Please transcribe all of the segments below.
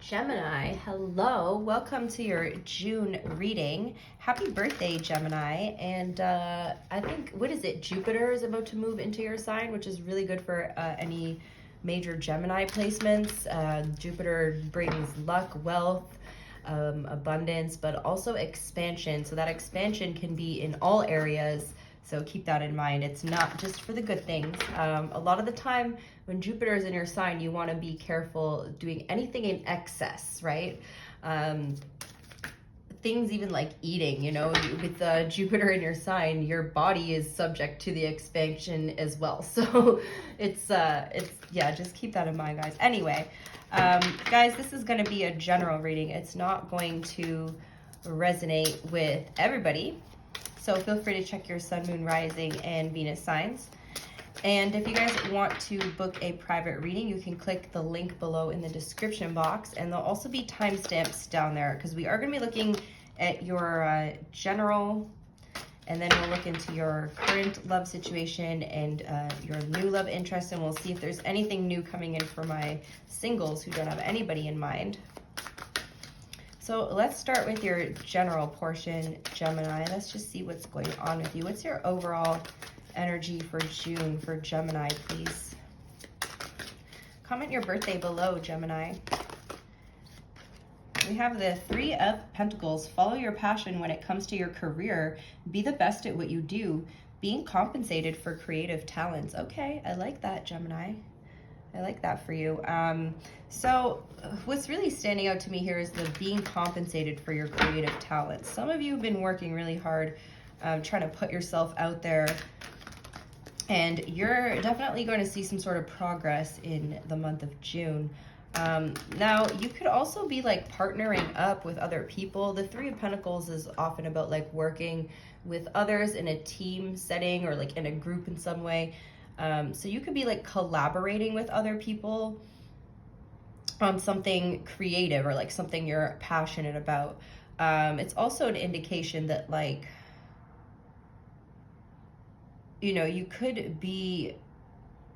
Gemini, hello. Welcome to your June reading. Happy birthday, Gemini. And I think, what is it? Jupiter is about to move into your sign, which is really good for any major Gemini placements. Jupiter brings luck, wealth, abundance, but also expansion. So that expansion can be in all areas. So keep that in mind. It's not just for the good things. A lot of the time when Jupiter is in your sign, you want to be careful doing anything in excess, right? Things even like eating, you know, with Jupiter in your sign, your body is subject to the expansion as well. So it's yeah, just keep that in mind, guys. Anyway, guys, this is going to be a general reading. It's not going to resonate with everybody. So feel free to check your sun, moon, rising, and Venus signs. And if you guys want to book a private reading, you can click the link below in the description box. And there'll also be timestamps down there because we are going to be looking at your general, and then we'll look into your current love situation and your new love interest. And we'll see if there's anything new coming in for my singles who don't have anybody in mind. So let's start with your general portion, Gemini. Let's just see what's going on with you. What's your overall energy for June for Gemini, please? Comment your birthday below, Gemini. We have the Three of Pentacles. Follow your passion when it comes to your career. Be the best at what you do. Being compensated for creative talents. Okay, I like that, Gemini. I like that for you. So what's really standing out to me here is the being compensated for your creative talents. Some of you have been working really hard, trying to put yourself out there, and you're definitely going to see some sort of progress in the month of June. Now, you could also be like partnering up with other people. The Three of Pentacles is often about like working with others in a team setting or like in a group in some way. So you could be like collaborating with other people on something creative or like something you're passionate about. It's also an indication that like, you know, you could be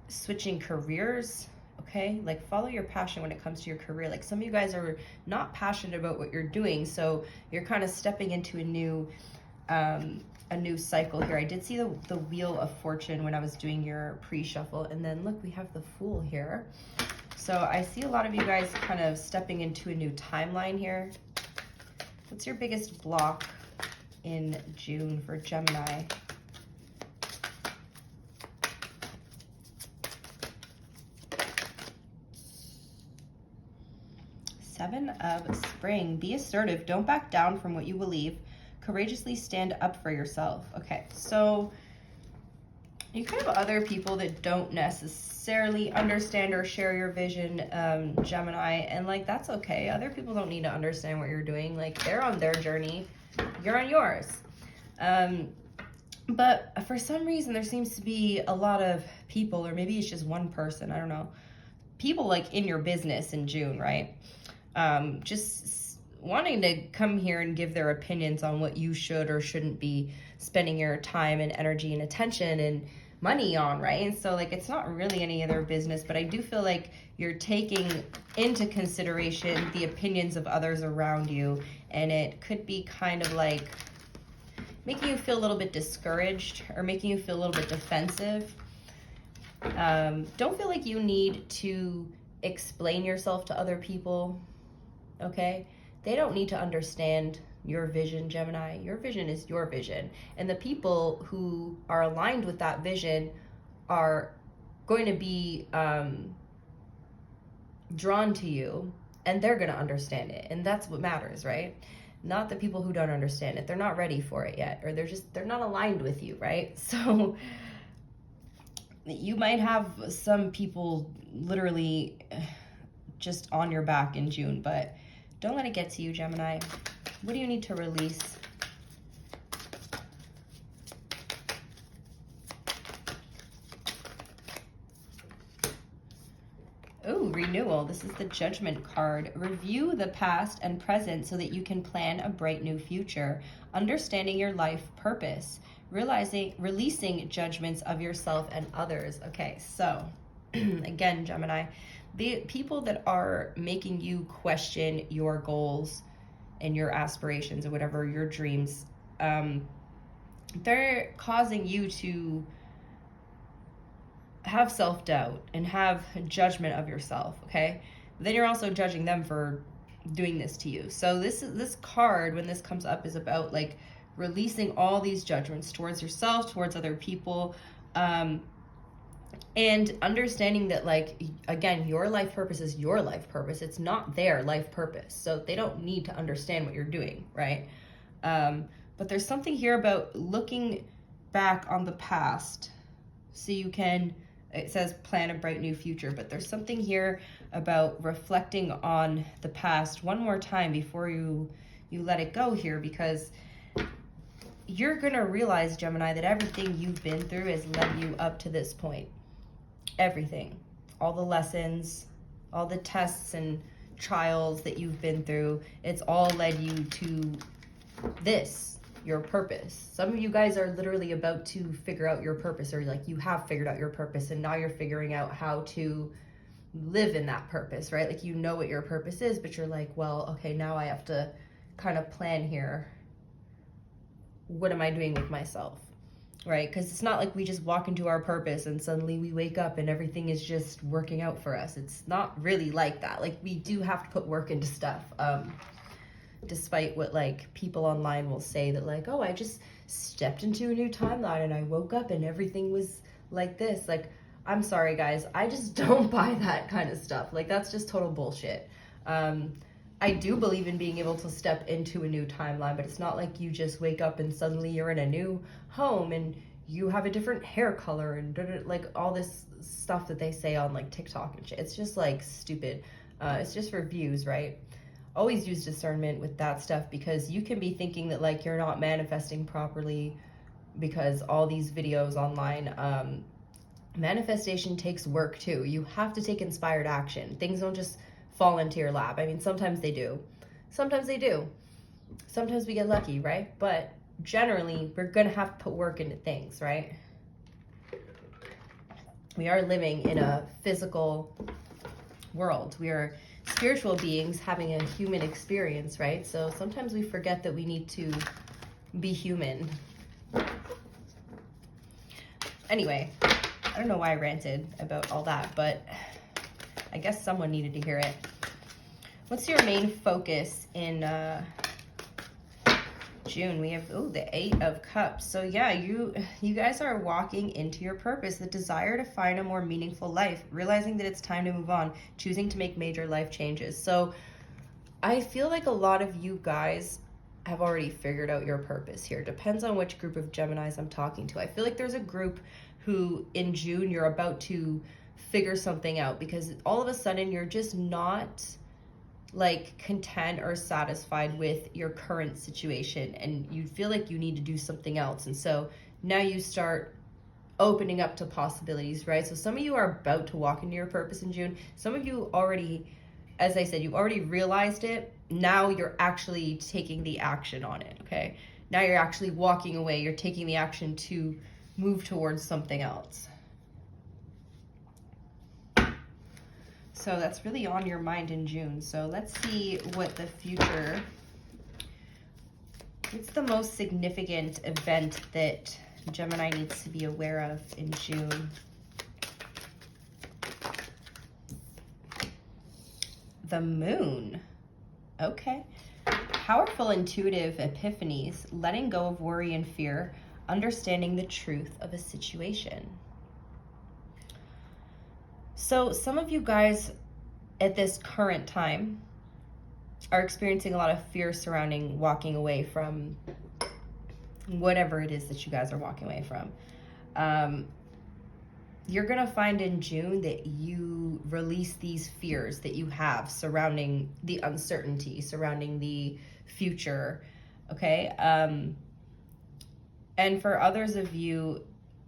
switching careers, okay? Like follow your passion when it comes to your career. Like some of you guys are not passionate about what you're doing, so you're kind of stepping into a new cycle here. I did see the Wheel of Fortune when I was doing your pre-shuffle, and then look, we have the Fool here. So I see a lot of you guys kind of stepping into a new timeline here. What's your biggest block in June for Gemini? Seven of Spring. Be assertive. Don't back down from what you believe. Courageously stand up for yourself. Okay, so you could have other people that don't necessarily understand or share your vision, Gemini, and like that's okay. Other people don't need to understand what you're doing. Like they're on their journey, you're on yours. But for some reason there seems to be a lot of people, or maybe it's just one person, I don't know, people like in your business in June, right? Just wanting to come here and give their opinions on what you should or shouldn't be spending your time and energy and attention and money on, right? And so like it's not really any of their business, but I do feel like you're taking into consideration the opinions of others around you, and it could be kind of like making you feel a little bit discouraged or making you feel a little bit defensive. Don't feel like you need to explain yourself to other people, okay? They don't need to understand your vision, Gemini. Your vision is your vision. And the people who are aligned with that vision are going to be drawn to you, and they're going to understand it. And that's what matters, right? Not the people who don't understand it. They're not ready for it yet, or they're not aligned with you, right? So you might have some people literally just on your back in June, but don't let it get to you, Gemini. What do you need to release? Oh, renewal. This is the Judgment card. Review the past and present so that you can plan a bright new future. Understanding your life purpose. Releasing judgments of yourself and others. Okay, so again, Gemini, the people that are making you question your goals and your aspirations or whatever, your dreams, they're causing you to have self-doubt and have judgment of yourself, okay? Then you're also judging them for doing this to you. So this card, when this comes up, is about like releasing all these judgments towards yourself, towards other people, and understanding that, like, again, your life purpose is your life purpose. It's not their life purpose. So they don't need to understand what you're doing, right? But there's something here about looking back on the past so you can, it says plan a bright new future, but there's something here about reflecting on the past one more time before you let it go here, because you're gonna realize, Gemini, that everything you've been through has led you up to this point. Everything, all the lessons, all the tests and trials that you've been through, it's all led you to this, your purpose. Some of you guys are literally about to figure out your purpose, or like you have figured out your purpose and now you're figuring out how to live in that purpose, right? Like, you know what your purpose is, but you're like, well, okay, now I have to kind of plan here. What am I doing with myself? Right? Because it's not like we just walk into our purpose and suddenly we wake up and everything is just working out for us. It's not really like that. Like, we do have to put work into stuff. Despite what like people online will say that like, oh, I just stepped into a new timeline and I woke up and everything was like this. Like, I'm sorry guys, I just don't buy that kind of stuff. Like, that's just total bullshit. I do believe in being able to step into a new timeline, but it's not like you just wake up and suddenly you're in a new home and you have a different hair color and like all this stuff that they say on like TikTok and shit. It's just like stupid. It's just for views, right? Always use discernment with that stuff, because you can be thinking that like you're not manifesting properly because all these videos online, manifestation takes work too. You have to take inspired action. Things don't just fall into your lap. I mean, sometimes they do. Sometimes they do. Sometimes we get lucky, right? But generally, we're going to have to put work into things, right? We are living in a physical world. We are spiritual beings having a human experience, right? So sometimes we forget that we need to be human. Anyway, I don't know why I ranted about all that, but I guess someone needed to hear it. What's your main focus in June? We have, the 8 of Cups. So yeah, you guys are walking into your purpose, the desire to find a more meaningful life, realizing that it's time to move on, choosing to make major life changes. So I feel like a lot of you guys have already figured out your purpose here. Depends on which group of Geminis I'm talking to. I feel like there's a group who in June you're about to figure something out, because all of a sudden you're just not like content or satisfied with your current situation and you feel like you need to do something else. And so now you start opening up to possibilities, right? So some of you are about to walk into your purpose in June. Some of you already, as I said, you already realized it. Now you're actually taking the action on it, okay? Now you're actually walking away. You're taking the action to move towards something else. So that's really on your mind in June. So let's see what the future, what's the most significant event that Gemini needs to be aware of in June? The Moon. Okay. Powerful intuitive epiphanies, letting go of worry and fear, understanding the truth of a situation. So some of you guys at this current time are experiencing a lot of fear surrounding walking away from whatever it is that you guys are walking away from. You're going to find in June that you release these fears that you have surrounding the uncertainty, surrounding the future, okay? And for others of you,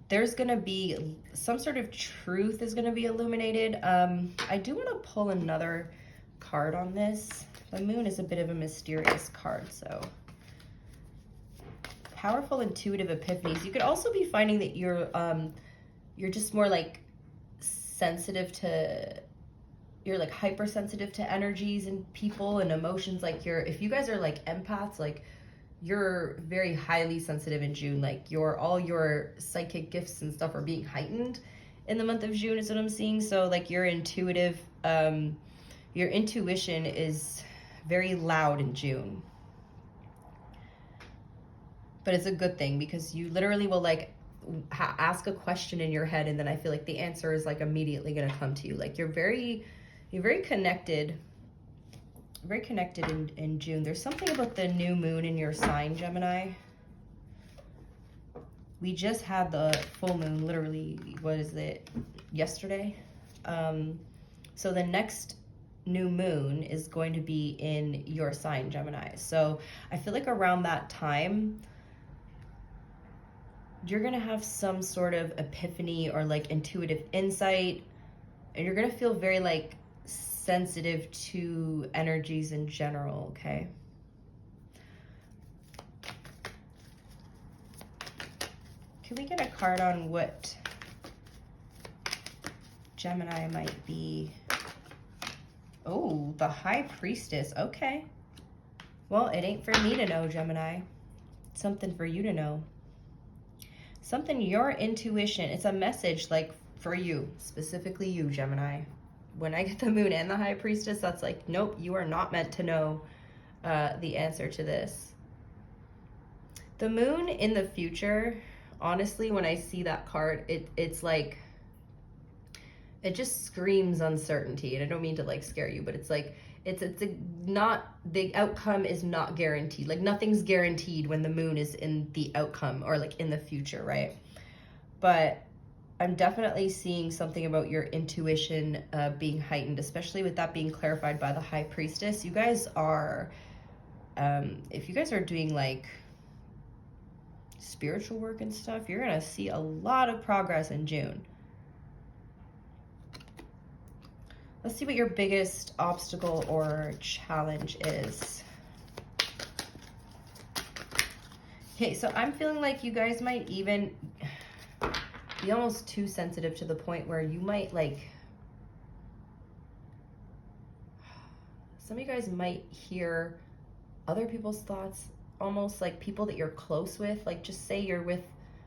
there's going to be some sort of truth is going to be illuminated. I do want to pull another card on this. The Moon is a bit of a mysterious card, so powerful intuitive epiphanies. You could also be finding that you're just more like sensitive to you're like hypersensitive to energies and people and emotions. Like if you guys are like empaths, like you're very highly sensitive in June. Like all your psychic gifts and stuff are being heightened in the month of June is what I'm seeing. So like your intuition is very loud in June. But it's a good thing because you literally will like ask a question in your head, and then I feel like the answer is like immediately going to come to you. Like you're very connected, in June. There's something about the new moon in your sign, Gemini. We just had the full moon, literally, what is it, yesterday? So the next new moon is going to be in your sign, Gemini. So I feel like around that time, you're going to have some sort of epiphany or like intuitive insight, and you're going to feel very like sensitive to energies in general, okay? Can we get a card on what Gemini might be? Oh, the High Priestess. Okay. Well, it ain't for me to know, Gemini. It's something for you to know. Something your intuition. It's a message like for you, specifically you, Gemini. When I get the moon and the High Priestess, that's like, nope, you are not meant to know the answer to this. The moon in the future, honestly, when I see that card, it's like, it just screams uncertainty. And I don't mean to like scare you, but it's like, it's not, the outcome is not guaranteed. Like nothing's guaranteed when the moon is in the outcome or like in the future, right? But I'm definitely seeing something about your intuition being heightened, especially with that being clarified by the High Priestess. You guys are, if you guys are doing like spiritual work and stuff, you're going to see a lot of progress in June. Let's see what your biggest obstacle or challenge is. Okay, so I'm feeling like you guys might even be almost too sensitive to the point where you might like, some of you guys might hear other people's thoughts, almost like people that you're close with. Like just say you're with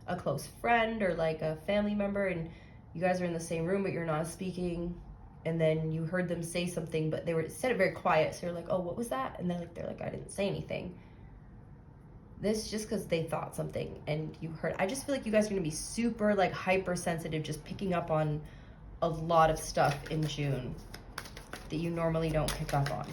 a close friend or like a family member and you guys are in the same room but you're not speaking, and then you heard them say something but they said it very quiet, so you're like, oh, what was that? And they're like I didn't say anything. This just because they thought something and you heard. I just feel like you guys are going to be super like hypersensitive, just picking up on a lot of stuff in June that you normally don't pick up on.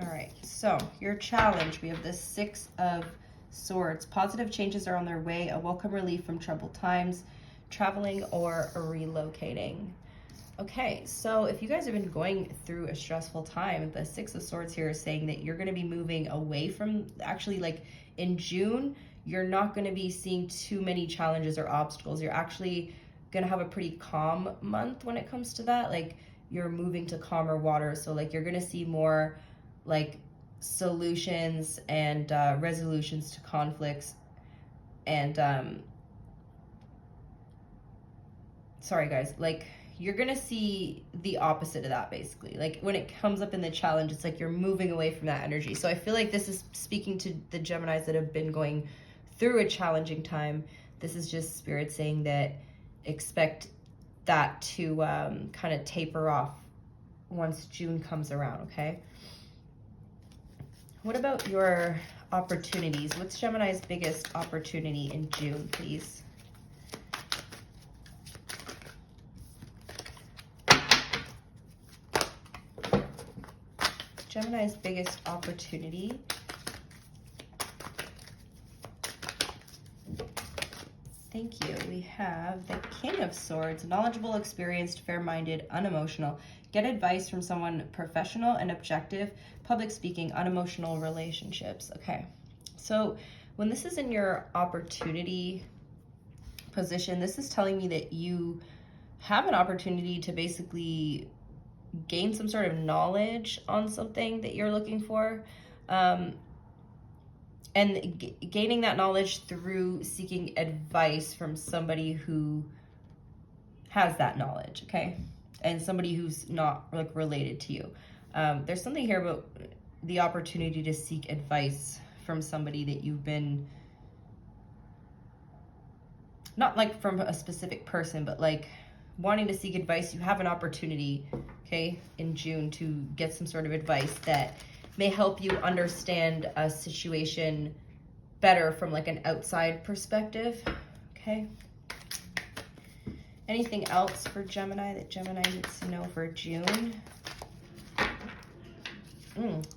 All right, so your challenge, we have the Six of Swords. Positive changes are on their way, a welcome relief from troubled times, traveling or relocating. Okay, so if you guys have been going through a stressful time, the Six of Swords here is saying that you're going to be moving away from, actually like in June, you're not going to be seeing too many challenges or obstacles. You're actually going to have a pretty calm month when it comes to that. Like you're moving to calmer waters. So like you're going to see more like solutions and resolutions to conflicts. And sorry guys, like you're gonna see the opposite of that basically. Like when it comes up in the challenge, it's like you're moving away from that energy. So I feel like this is speaking to the Geminis that have been going through a challenging time. This is just Spirit saying that expect that to kind of taper off once June comes around, okay? What about your opportunities? What's Gemini's biggest opportunity in June, please? Gemini's biggest opportunity. Thank you. We have the King of Swords, knowledgeable, experienced, fair-minded, unemotional. Get advice from someone professional and objective. Public speaking, unemotional relationships. Okay. So when this is in your opportunity position, this is telling me that you have an opportunity to basically gain some sort of knowledge on something that you're looking for. And gaining that knowledge through seeking advice from somebody who has that knowledge, okay? And somebody who's not like related to you. There's something here about the opportunity to seek advice from somebody that you've been, not like from a specific person, but like wanting to seek advice. You have an opportunity, okay, in June to get some sort of advice that may help you understand a situation better from like an outside perspective, okay? Anything else for Gemini that Gemini needs to know for June?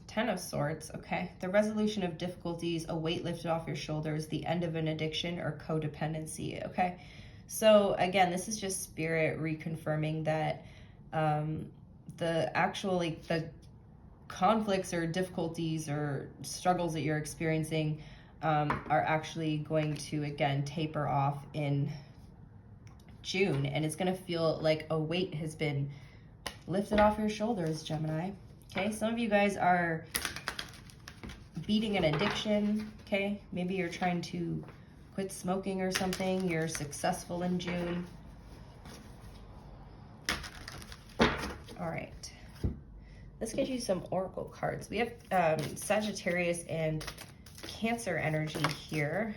10 of Swords, okay. The resolution of difficulties, a weight lifted off your shoulders, the end of an addiction or codependency, okay. So again, this is just Spirit reconfirming that the conflicts or difficulties or struggles that you're experiencing are actually going to, again, taper off in June. And it's going to feel like a weight has been lifted off your shoulders, Gemini. Okay, some of you guys are beating an addiction, okay? Maybe you're trying to quit smoking or something. You're successful in June. All right. Let's get you some oracle cards. We have Sagittarius and Cancer energy here.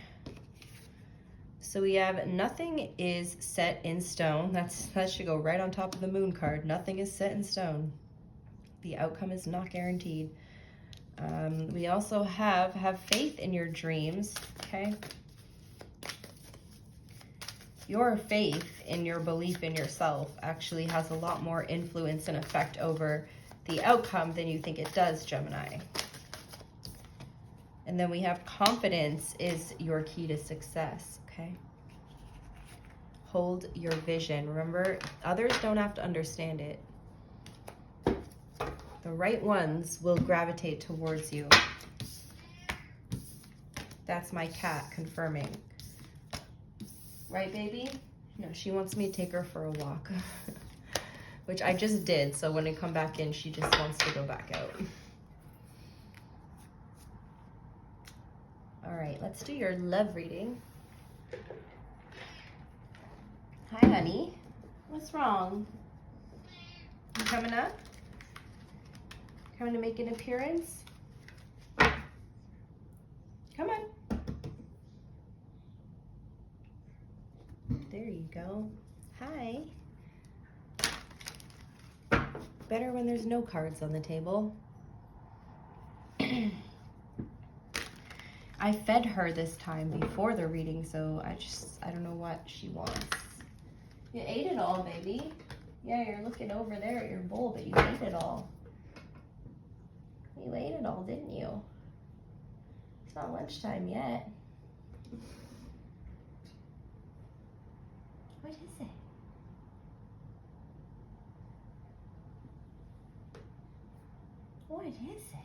So we have nothing is set in stone. That should go right on top of the Moon card. Nothing is set in stone. The outcome is not guaranteed. We also have faith in your dreams, okay? Your faith in your belief in yourself actually has a lot more influence and effect over the outcome than you think it does, Gemini. And then we have confidence is your key to success, okay? Hold your vision. Remember, others don't have to understand it. The right ones will gravitate towards you. That's my cat confirming. Right, baby? No, she wants me to take her for a walk. Which I just did, so when I come back in, she just wants to go back out. All right, let's do your love reading. Hi, honey. What's wrong? You coming up? Coming to make an appearance? Come on. There you go. Hi. Better when there's no cards on the table. I fed her this time before the reading, so I don't know what she wants. You ate it all, baby. Yeah, you're looking over there at your bowl, but you ate it all. You ate it all, didn't you? It's not lunchtime yet. What is it? What is it?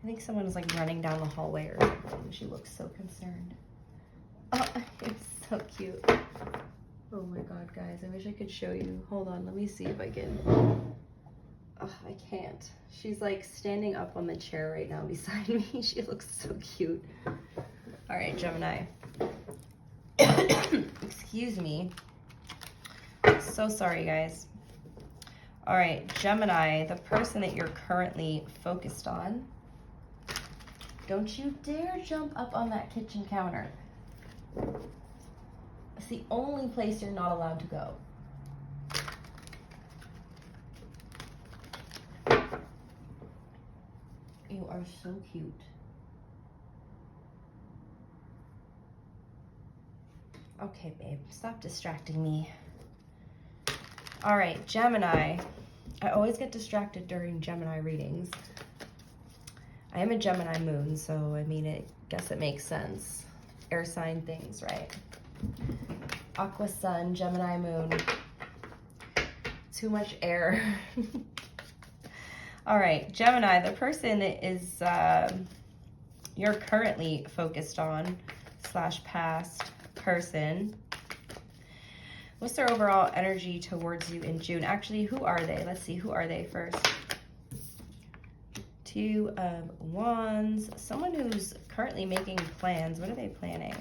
I think someone is like running down the hallway or something. She looks so concerned. Oh, it's so cute. Oh my God, guys, I wish I could show you. Hold on, let me see if I can. Oh, I can't. She's like standing up on the chair right now beside me. She looks so cute. All right, Gemini. Excuse me. So sorry, guys. All right, Gemini, the person that you're currently focused on. Don't you dare jump up on that kitchen counter. It's the only place you're not allowed to go. You are so cute. Okay, babe, stop distracting me. All right, Gemini. I always get distracted during Gemini readings. I am a Gemini moon, so I mean, I guess it makes sense. Air sign things, right? Aqua sun, Gemini moon. Too much air. All right, Gemini, the person that is you're currently focused on / past person. What's their overall energy towards you in June? Actually, who are they? Let's see, who are they first? To Two of Wands. Someone who's currently making plans. What are they planning?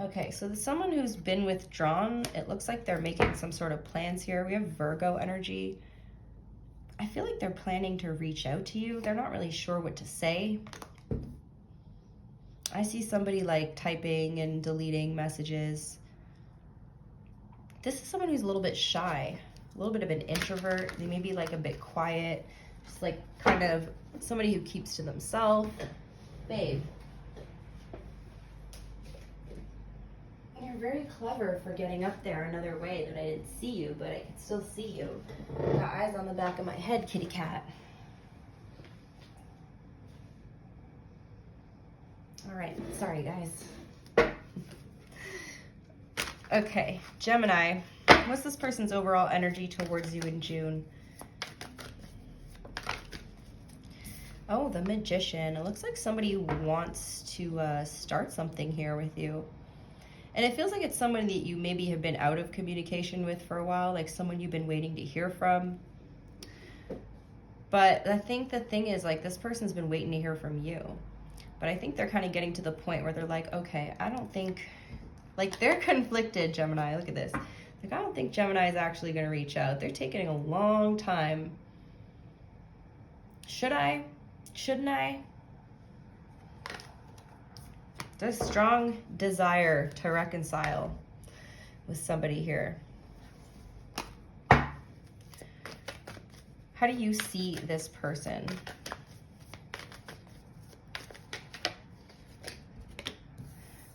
Okay, so someone who's been withdrawn, it looks like they're making some sort of plans here. We have Virgo energy. I feel like they're planning to reach out to you. They're not really sure what to say. I see somebody like typing and deleting messages. This is someone who's a little bit shy, a little bit of an introvert. They may be like a bit quiet, just like kind of somebody who keeps to themselves. Babe. You're very clever for getting up there another way that I didn't see you, but I can still see you. Got eyes on the back of my head, kitty cat. All right, sorry guys. Okay, Gemini, what's this person's overall energy towards you in June? Oh, the Magician. It looks like somebody wants to start something here with you. And it feels like it's someone that you maybe have been out of communication with for a while, like someone you've been waiting to hear from. But I think the thing is, like, this person's been waiting to hear from you. But I think they're kind of getting to the point where they're like, okay, I don't think, like, they're conflicted, Gemini. Look at this. Like, I don't think Gemini is actually going to reach out. They're taking a long time. Should I? Shouldn't I? There's a strong desire to reconcile with somebody here. How do you see this person?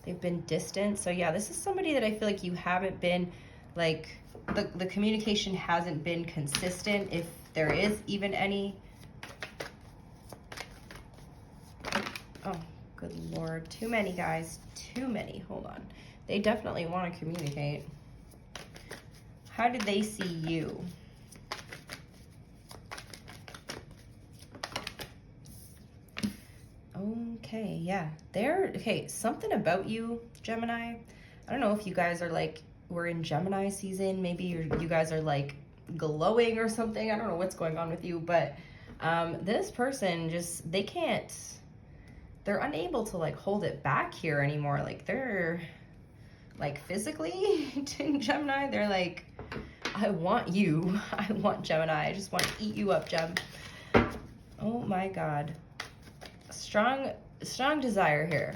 They've been distant. So yeah, this is somebody that I feel like you haven't been, like, the communication hasn't been consistent, if there is even any. Oh. Good Lord, too many guys, too many. Hold on. They definitely want to communicate. How do they see you? Okay, yeah. Okay, something about you, Gemini. I don't know if you guys are like, we're in Gemini season. Maybe you guys are like glowing or something. I don't know what's going on with you, but this person just, they're unable to like hold it back here anymore. Like they're like physically to Gemini, they're like, I want you. I want Gemini. I just want to eat you up, Gem. Oh my God. Strong desire here.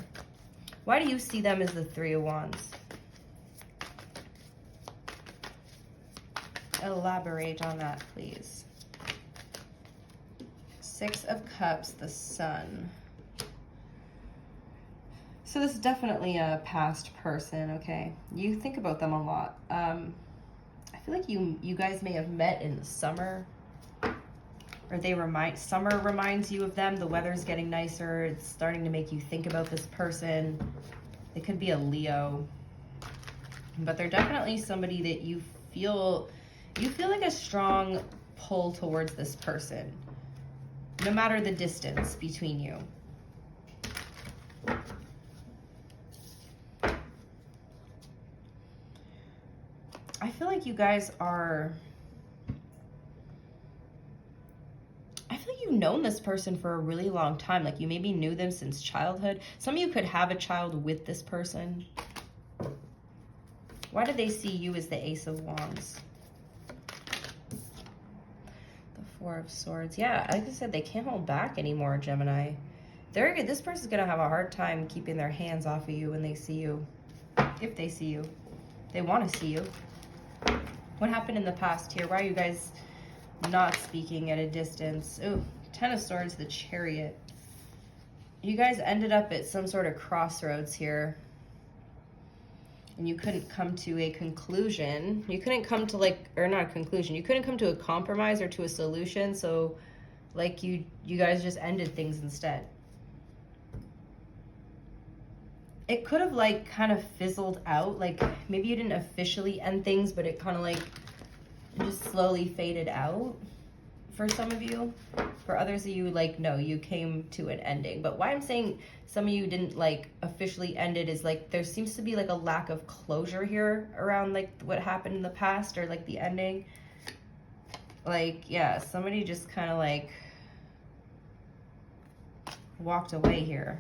Why do you see them as the Three of Wands? Elaborate on that, please. Six of Cups, the Sun. So this is definitely a past person, okay? You think about them a lot. I feel like you guys may have met in the summer, or summer reminds you of them. The weather's getting nicer. It's starting to make you think about this person. It could be a Leo, but they're definitely somebody that you feel like a strong pull towards this person, no matter the distance between you. I feel like you guys are, I feel like you've known this person for a really long time. Like you maybe knew them since childhood. Some of you could have a child with this person. Why do they see you as the Ace of Wands? The Four of Swords. Yeah, like I said, they can't hold back anymore, Gemini. This person's going to have a hard time keeping their hands off of you when they see you. If they see you. They want to see you. What happened in the past here? Why are you guys not speaking at a distance? Ooh, Ten of Swords, the Chariot. You guys ended up at some sort of crossroads here. And you couldn't come to a conclusion. You couldn't come to not a conclusion. You couldn't come to a compromise or to a solution. So like you guys just ended things instead. It could have like kind of fizzled out. Like maybe you didn't officially end things, but it kind of like just slowly faded out for some of you. For others of you, like, no, you came to an ending. But why I'm saying some of you didn't like officially end it is like there seems to be like a lack of closure here around like what happened in the past or like the ending. Like, yeah, somebody just kind of like walked away here.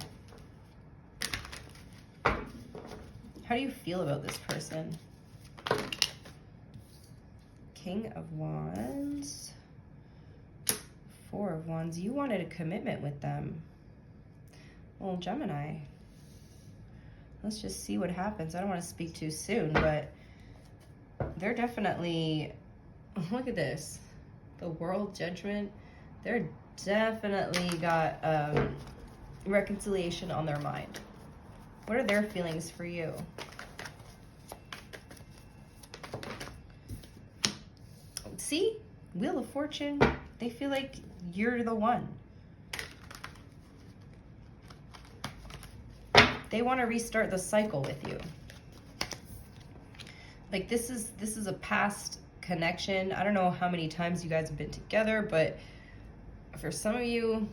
How do you feel about this person? King of Wands. Four of Wands. You wanted a commitment with them. Well, Gemini. Let's just see what happens. I don't want to speak too soon, but they're definitely... Look at this. The World Judgment. They're definitely got reconciliation on their mind. What are their feelings for you? See? Wheel of Fortune. They feel like you're the one. They want to restart the cycle with you. Like this is a past connection. I don't know how many times you guys have been together, but for some of you,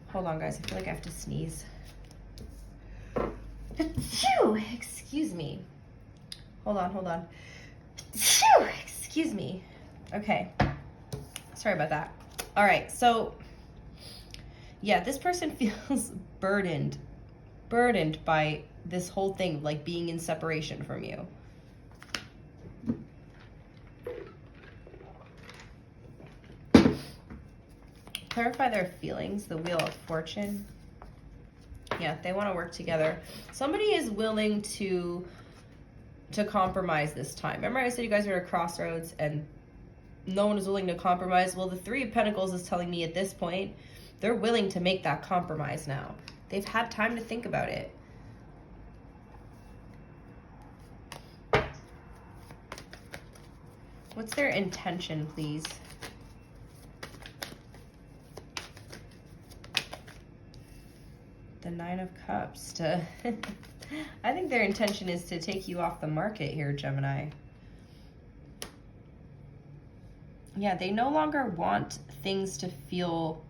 hold on guys, I feel like I have to sneeze. Phew, excuse me. Hold on. Phew, excuse me. Okay. Sorry about that. All right, so yeah, this person feels burdened by this whole thing, like being in separation from you. Clarify their feelings, the Wheel of Fortune. Yeah, they want to work together. Somebody is willing to compromise this time. Remember I said you guys are at a crossroads and no one is willing to compromise? Well, the Three of Pentacles is telling me at this point, they're willing to make that compromise now. They've had time to think about it. What's their intention, please? The Nine of Cups. I think their intention is to take you off the market here, Gemini. Yeah, they no longer want things to feel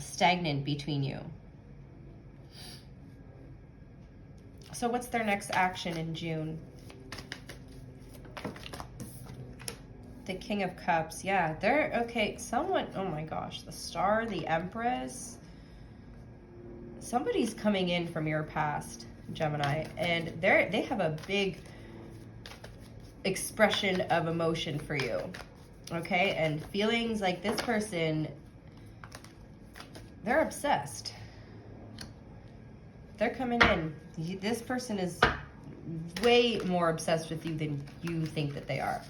stagnant between you. So what's their next action in June? The King of Cups. Yeah, they're okay. Someone, oh my gosh, the Star, the Empress. Somebody's coming in from your past, Gemini, and they have a big expression of emotion for you. Okay, and feelings. Like this person, they're obsessed. They're coming in. This person is way more obsessed with you than you think that they are.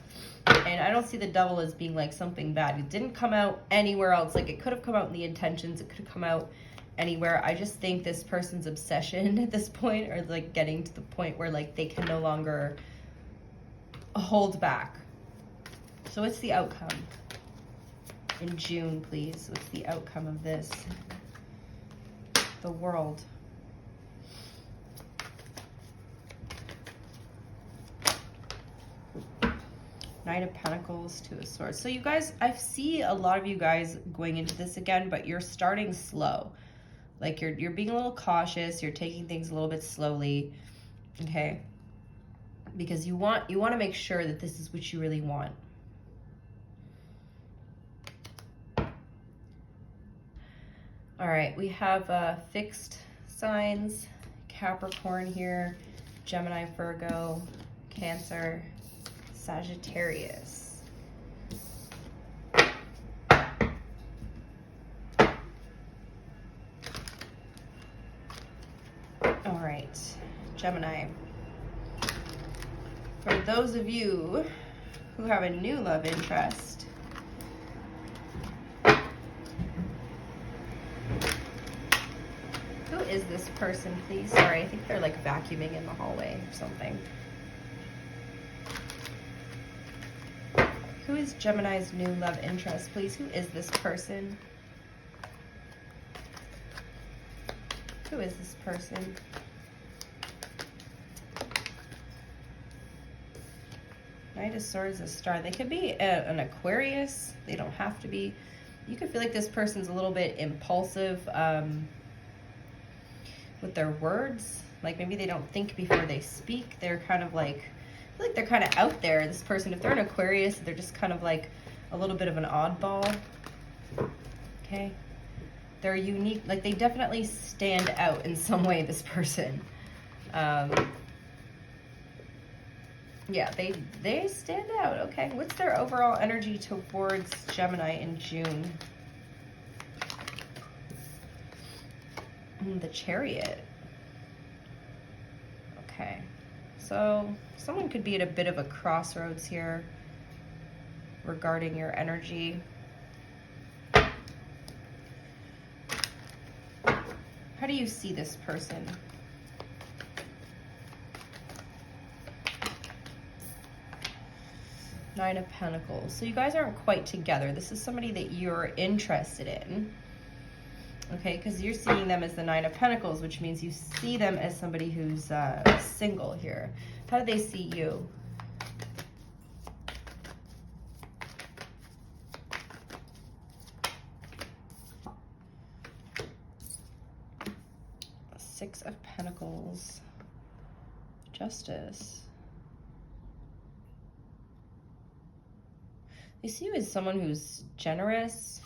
And I don't see the Devil as being like something bad. It didn't come out anywhere else. Like it could have come out in the intentions. It could have come out anywhere. I just think this person's obsession at this point, or like getting to the point where like they can no longer hold back. So what's the outcome in June, please? What's the outcome of this? The World. Knight of Pentacles, Two of Swords. So you guys, I see a lot of you guys going into this again, but you're starting slow. Like you're being a little cautious. You're taking things a little bit slowly, okay? Because you want to make sure that this is what you really want. All right, we have fixed signs, Capricorn here, Gemini, Virgo, Cancer, Sagittarius. All right, Gemini. For those of you who have a new love interest, who is this person, please? Sorry, I think they're like vacuuming in the hallway or something. Who is Gemini's new love interest, please? Who is this person? Who is this person? Knight of Swords, a Star. They could be an Aquarius. They don't have to be. You could feel like this person's a little bit impulsive with their words. Like maybe they don't think before they speak. They're kind of like feel like they're kind of out there, this person. If they're an Aquarius, they're just kind of like a little bit of an oddball. Okay. They're unique. Like, they definitely stand out in some way, this person. Yeah, they stand out. Okay. What's their overall energy towards Gemini in June? The Chariot. Okay. So someone could be at a bit of a crossroads here regarding your energy. How do you see this person? Nine of Pentacles. So you guys aren't quite together. This is somebody that you're interested in. Okay, because you're seeing them as the Nine of Pentacles, which means you see them as somebody who's single here. How do they see you? Six of Pentacles. Justice. They see you as someone who's generous,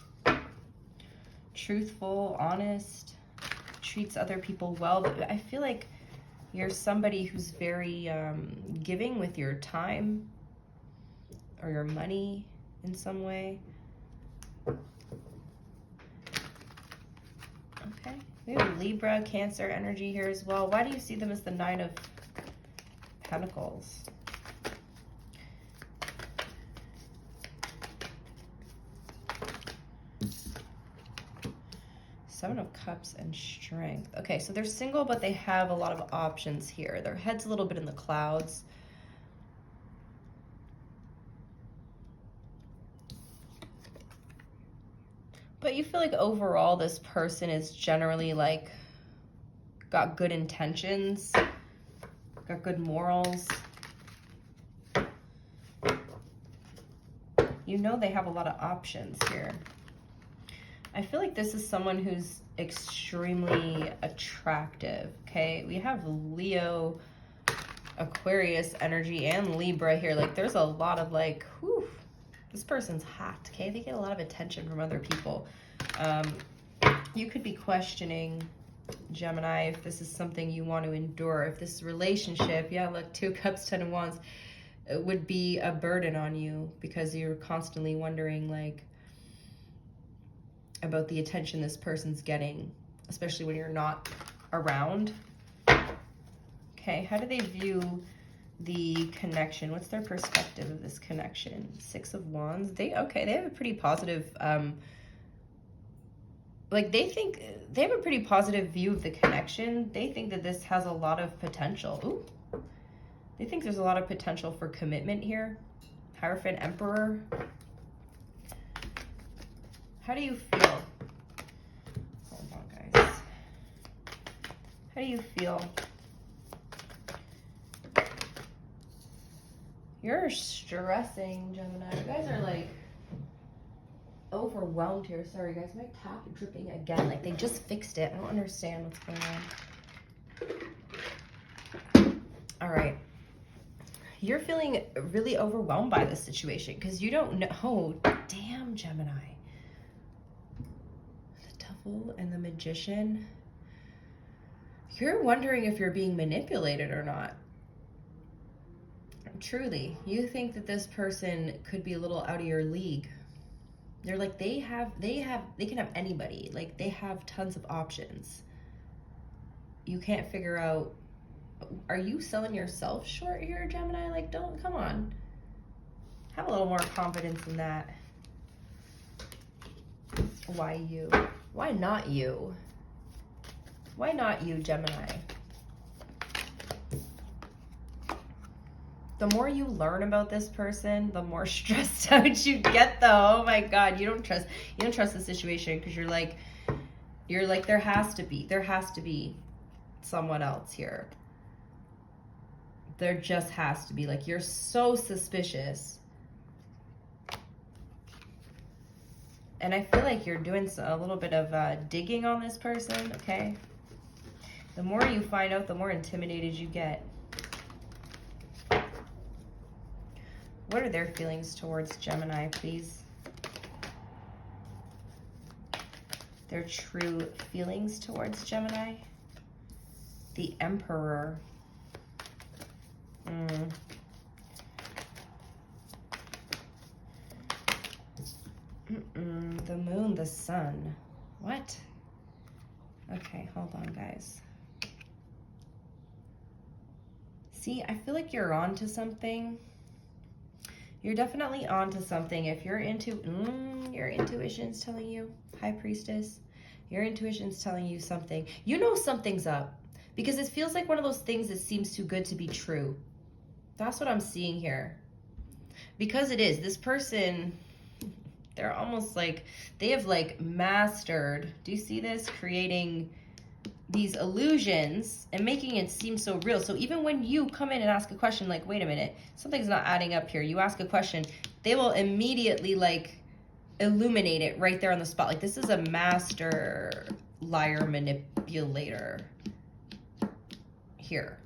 truthful, honest, treats other people well. I feel like you're somebody who's very giving with your time or your money in some way. Okay. We have Libra, Cancer energy here as well. Why do you see them as the Nine of Pentacles? Seven of Cups and Strength. Okay, so they're single, but they have a lot of options here. Their head's a little bit in the clouds. But you feel like overall this person is generally like got good intentions, got good morals. You know they have a lot of options here. I feel like this is someone who's extremely attractive, okay? We have Leo, Aquarius energy, and Libra here. Like, there's a lot of, like, whew, this person's hot, okay? They get a lot of attention from other people. You could be questioning, Gemini, if this is something you want to endure. If this relationship, yeah, look, Two of Cups, Ten of Wands, it would be a burden on you because you're constantly wondering, like, about the attention this person's getting, especially when you're not around. Okay, how do they view the connection? What's their perspective of this connection? Six of Wands. They have a pretty positive, like they have a pretty positive view of the connection. They think that this has a lot of potential. Ooh. They think there's a lot of potential for commitment here. Hierophant, Emperor. How do you feel? Hold on, guys. How do you feel? You're stressing, Gemini. You guys are like overwhelmed here. Sorry, guys. My tap dripping again. Like they just fixed it. I don't understand what's going on. All right. You're feeling really overwhelmed by this situation because you don't know. Oh, damn, Gemini. And the Magician. You're wondering if you're being manipulated or not. Truly, you think that this person could be a little out of your league. They're like they can have anybody. Like they have tons of options. You can't figure out, are you selling yourself short here, Gemini? Like, don't, come on. Have a little more confidence in that. Why you? Why not you? Why not you, Gemini? The more you learn about this person, the more stressed out you get though. Oh my God, you don't trust the situation because you're like, there has to be someone else here. There just has to be, like, you're so suspicious. And I feel like you're doing a little bit of digging on this person, okay? The more you find out, the more intimidated you get. What are their feelings towards Gemini, please? Their true feelings towards Gemini. The Emperor. The Moon, the Sun. What? Okay, hold on, guys. See, I feel like you're on to something. You're definitely on to something. If you're into, your intuition's telling you, High Priestess, your intuition's telling you something. You know something's up because it feels like one of those things that seems too good to be true. That's what I'm seeing here. Because it is. This person, they're almost like, they have like mastered, do you see this? Creating these illusions and making it seem so real. So even when you come in and ask a question, like, wait a minute, something's not adding up here. You ask a question, they will immediately like illuminate it right there on the spot. Like, this is a master liar manipulator here.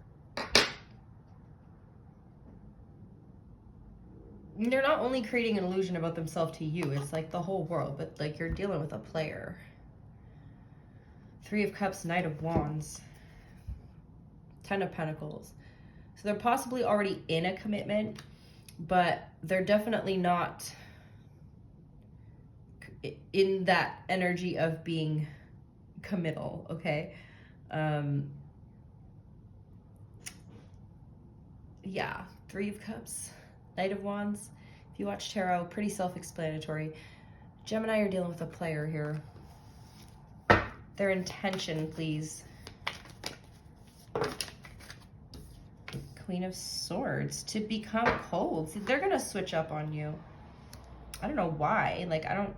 They're not only creating an illusion about themselves to you, it's like the whole world, but like you're dealing with a player. Three of Cups, Knight of Wands, Ten of Pentacles. So they're possibly already in a commitment, but they're definitely not in that energy of being committal, okay? Yeah, Three of Cups, Knight of Wands. If you watch tarot, pretty self-explanatory. Gemini, you're dealing with a player here. Their intention, please. Queen of Swords, to become cold. See, they're gonna switch up on you. I don't know why. Like, I don't,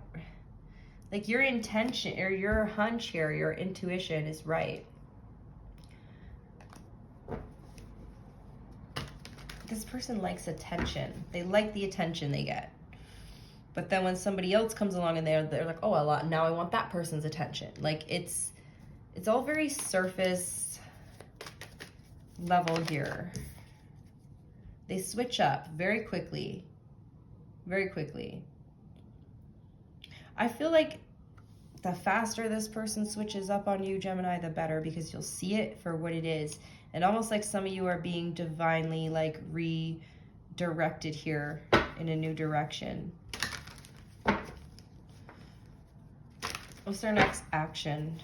like, your intention or your hunch here, your intuition is right. This person likes attention. They like the attention they get. But then when somebody else comes along and they're like, oh, now I want that person's attention. Like, it's all very surface level here. They switch up very quickly. Very quickly. I feel like the faster this person switches up on you, Gemini, the better, because you'll see it for what it is. And almost like some of you are being divinely like redirected here in a new direction. What's their next action?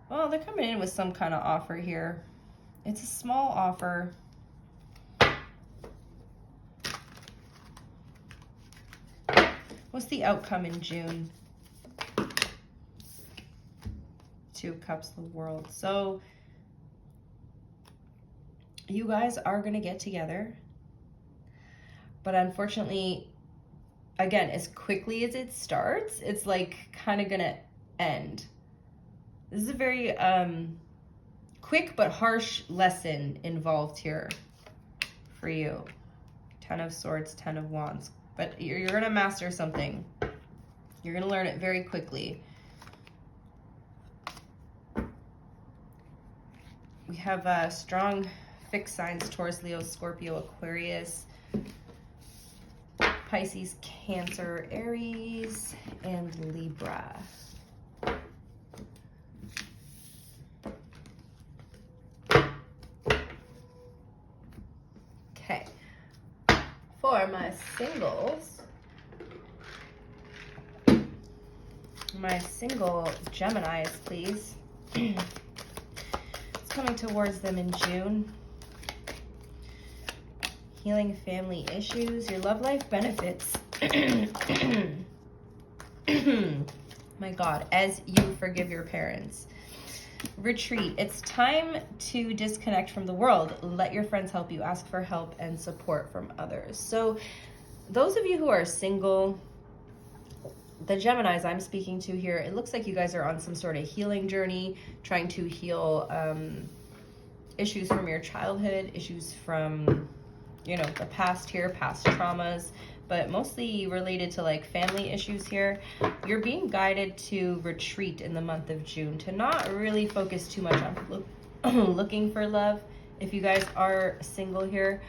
Well, they're coming in with some kind of offer here. It's a small offer. What's the outcome in June? Two of Cups, the World. So you guys are going to get together. But unfortunately, again, as quickly as it starts, it's like kind of going to end. This is a very quick but harsh lesson involved here for you. Ten of Swords, Ten of Wands. But you're going to master something. You're going to learn it very quickly. We have strong fixed signs: Taurus, Leo, Scorpio, Aquarius, Pisces, Cancer, Aries, and Libra. Okay. For my singles, my single Geminis, please. Coming towards them in June. Healing family issues. Your love life benefits. My God, as you forgive your parents. Retreat. It's time to disconnect from the world. Let your friends help you. Ask for help and support from others. So those of you who are single, the Geminis I'm speaking to here, it looks like you guys are on some sort of healing journey, trying to heal issues from your childhood, issues from, you know, the past here, past traumas, but mostly related to like family issues here. You're being guided to retreat in the month of June, to not really focus too much on looking for love if you guys are single here.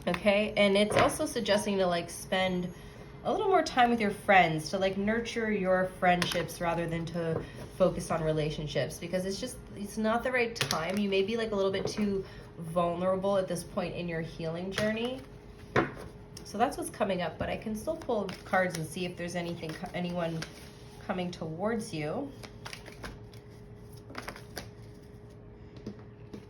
Okay, and it's also suggesting to like spend a little more time with your friends, to like nurture your friendships rather than to focus on relationships, because it's not the right time. You may be like a little bit too vulnerable at this point in your healing journey. So that's what's coming up, but I can still pull cards and see if there's anyone coming towards you.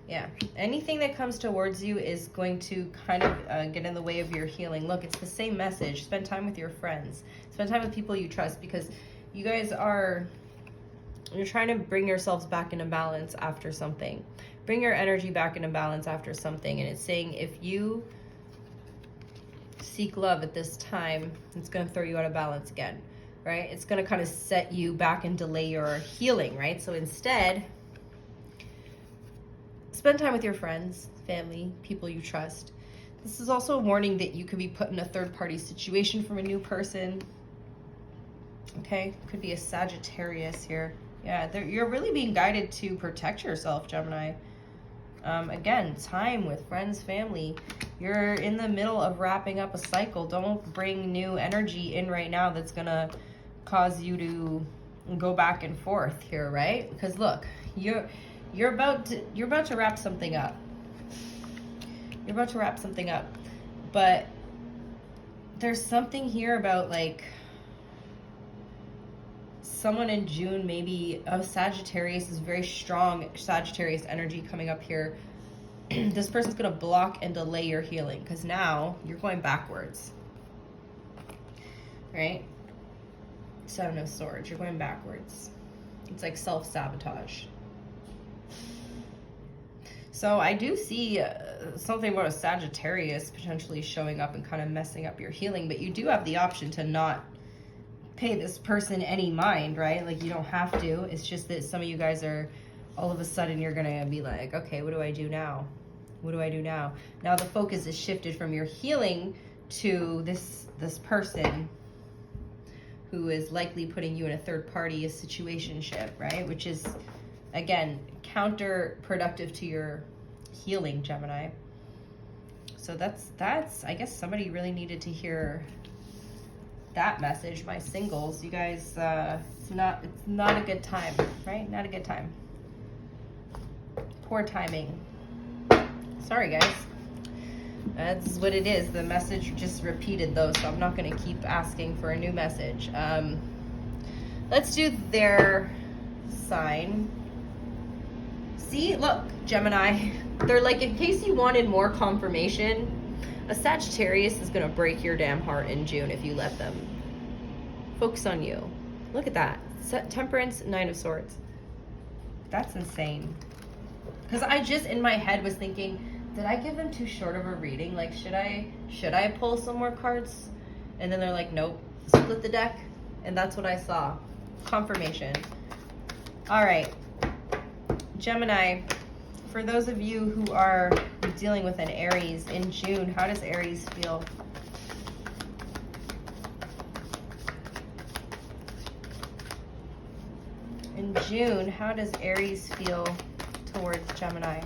Yeah, anything that comes towards you is going to kind of get in the way of your healing. Look, it's the same message. Spend time with your friends. Spend time with people you trust, because you guys you're trying to bring yourselves back into balance after something. Bring your energy back into balance after something. And it's saying if you seek love at this time, it's going to throw you out of balance again, right? It's going to kind of set you back and delay your healing, right? So instead, spend time with your friends, family, people you trust. This is also a warning that you could be put in a third-party situation from a new person. Okay, could be a Sagittarius here. Yeah, you're really being guided to protect yourself, Gemini. Again, time with friends, family. You're in the middle of wrapping up a cycle. Don't bring new energy in right now that's gonna cause you to go back and forth here, right? Because look, you're about to wrap something up. You're about to wrap something up. But there's something here about like someone in June, maybe a Sagittarius, is very strong Sagittarius energy coming up here. This person's going to block and delay your healing because now you're going backwards. Right? Seven of Swords. You're going backwards. It's like self-sabotage. So I do see something about a Sagittarius potentially showing up and kind of messing up your healing, but you do have the option to not pay this person any mind, right? Like you don't have to. It's just that some of you guys are, all of a sudden you're going to be like, okay, what do I do now? What do I do now? Now the focus is shifted from your healing to this person who is likely putting you in a third party, a situationship, right? Which is, again, counterproductive to your healing, Gemini. So that's I guess somebody really needed to hear that message. My singles, you guys, it's not a good time, right? Not a good time. Poor timing. Sorry, guys. That's what it is. The message just repeated though, so I'm not going to keep asking for a new message. Let's do their sign. See, look, Gemini, they're like, in case you wanted more confirmation, a Sagittarius is going to break your damn heart in June if you let them. Focus on you. Look at that. Temperance, Nine of Swords. That's insane. Because I just, in my head, was thinking, did I give them too short of a reading? Like, should I pull some more cards? And then they're like, nope, split the deck. And that's what I saw. Confirmation. All right. Gemini, for those of you who are dealing with an Aries in June, how does Aries feel? In June, how does Aries feel towards Gemini?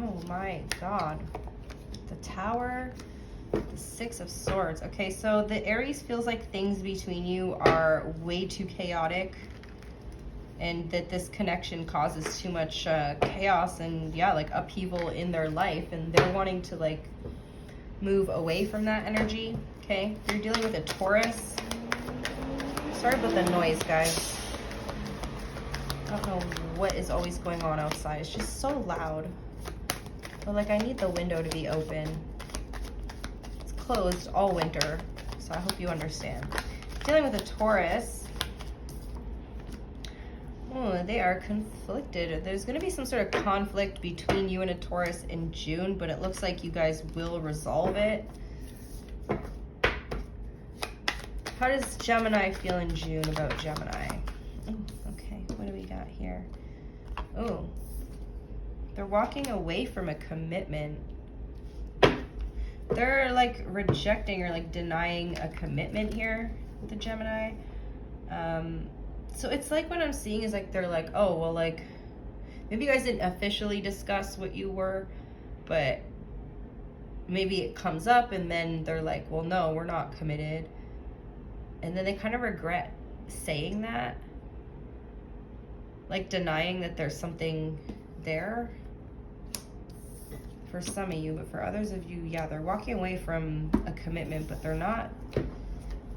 Oh my God. The Tower, the Six of Swords. Okay, so the Aries feels like things between you are way too chaotic, and that this connection causes too much chaos and, yeah, like upheaval in their life, and they're wanting to like move away from that energy. Okay, you're dealing with a Taurus. Sorry about the noise, guys. I don't know what is always going on outside. It's just so loud. But like, I need the window to be open. It's closed all winter, so I hope you understand. Dealing with a Taurus. Oh, they are conflicted. There's going to be some sort of conflict between you and a Taurus in June, but it looks like you guys will resolve it. How does Gemini feel in June about Gemini? Oh, okay, what do we got here? Oh, they're walking away from a commitment. They're like rejecting or like denying a commitment here with the Gemini. So it's like what I'm seeing is like they're like, oh, well, like maybe you guys didn't officially discuss what you were, but maybe it comes up and then they're like, well, no, we're not committed. And then they kind of regret saying that, like denying that there's something there for some of you. But for others of you, yeah, they're walking away from a commitment, but they're not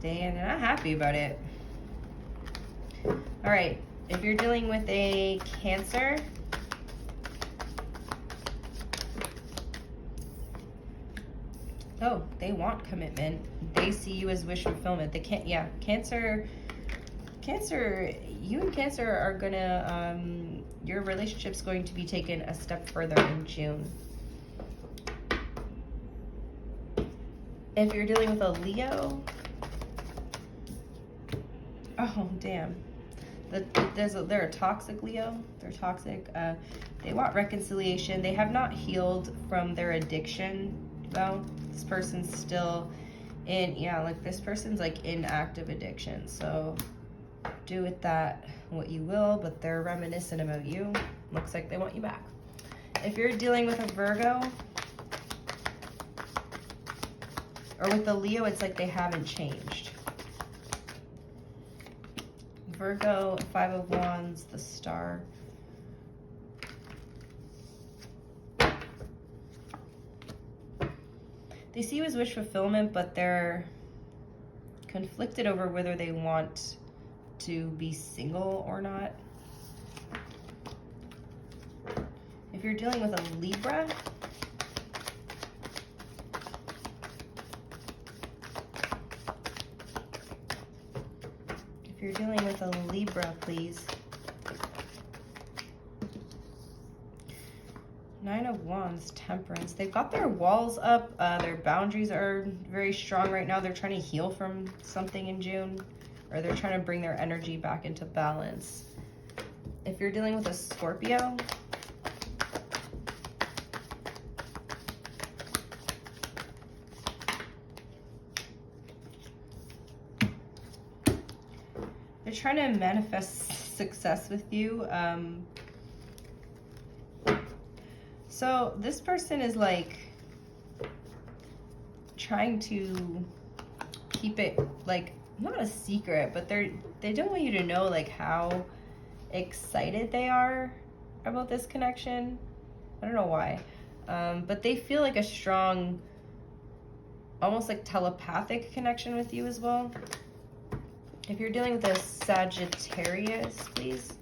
happy about it. All right, if you're dealing with a Cancer, oh, they want commitment. They see you as wish fulfillment. They can't, yeah, Cancer, you and Cancer are gonna, your relationship's going to be taken a step further in June. If you're dealing with a Leo, oh, damn. They're a toxic Leo. They're toxic. They want reconciliation. They have not healed from their addiction, though. This person's still in, yeah, like this person's like in active addiction. So do with that what you will, but they're reminiscent about you. Looks like they want you back. If you're dealing with a Virgo, or with the Leo, it's like they haven't changed. Virgo, 5 of Wands, the Star. They see you as wish fulfillment, but they're conflicted over whether they want to be single or not. If you're dealing with a Libra, if you're dealing with a Libra, please. 9 of Wands, Temperance. They've got their walls up. Their boundaries are very strong right now. They're trying to heal from something in June, or they're trying to bring their energy back into balance. If you're dealing with a Scorpio, they're trying to manifest success with you. So this person is like trying to keep it like not a secret, but they don't want you to know like how excited they are about this connection. I don't know why, but they feel like a strong, almost like telepathic connection with you as well. If you're dealing with a Sagittarius, please.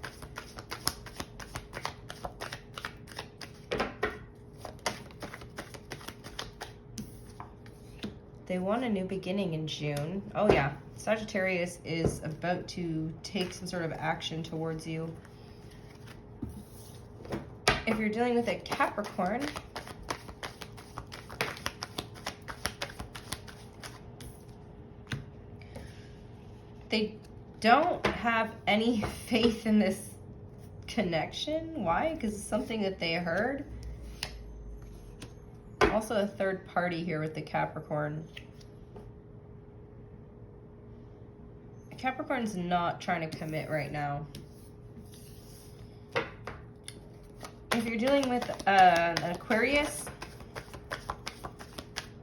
They want a new beginning in June. Oh yeah, Sagittarius is about to take some sort of action towards you. If you're dealing with a Capricorn, they don't have any faith in this connection. Why? Because it's something that they heard. Also a third party here with the Capricorn. Capricorn's not trying to commit right now. If you're dealing with an Aquarius,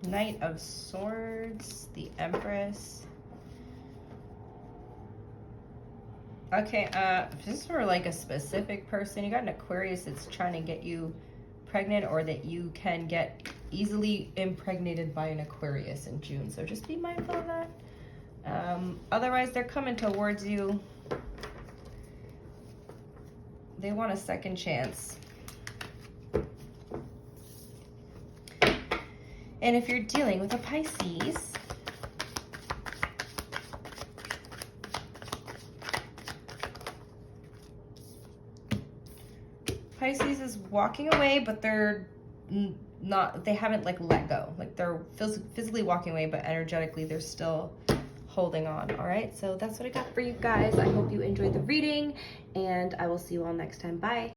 Knight of Swords, the Empress. Okay, if this is for like a specific person, you got an Aquarius that's trying to get you pregnant, or that you can get easily impregnated by an Aquarius in June. So just be mindful of that. Otherwise, they're coming towards you. They want a second chance. And if you're dealing with a Pisces, Pisces is walking away, but they're not, they haven't like let go. Like they're physically walking away, but energetically they're still holding on. All right, so that's what I got for you guys. I hope you enjoyed the reading, and I will see you all next time. Bye.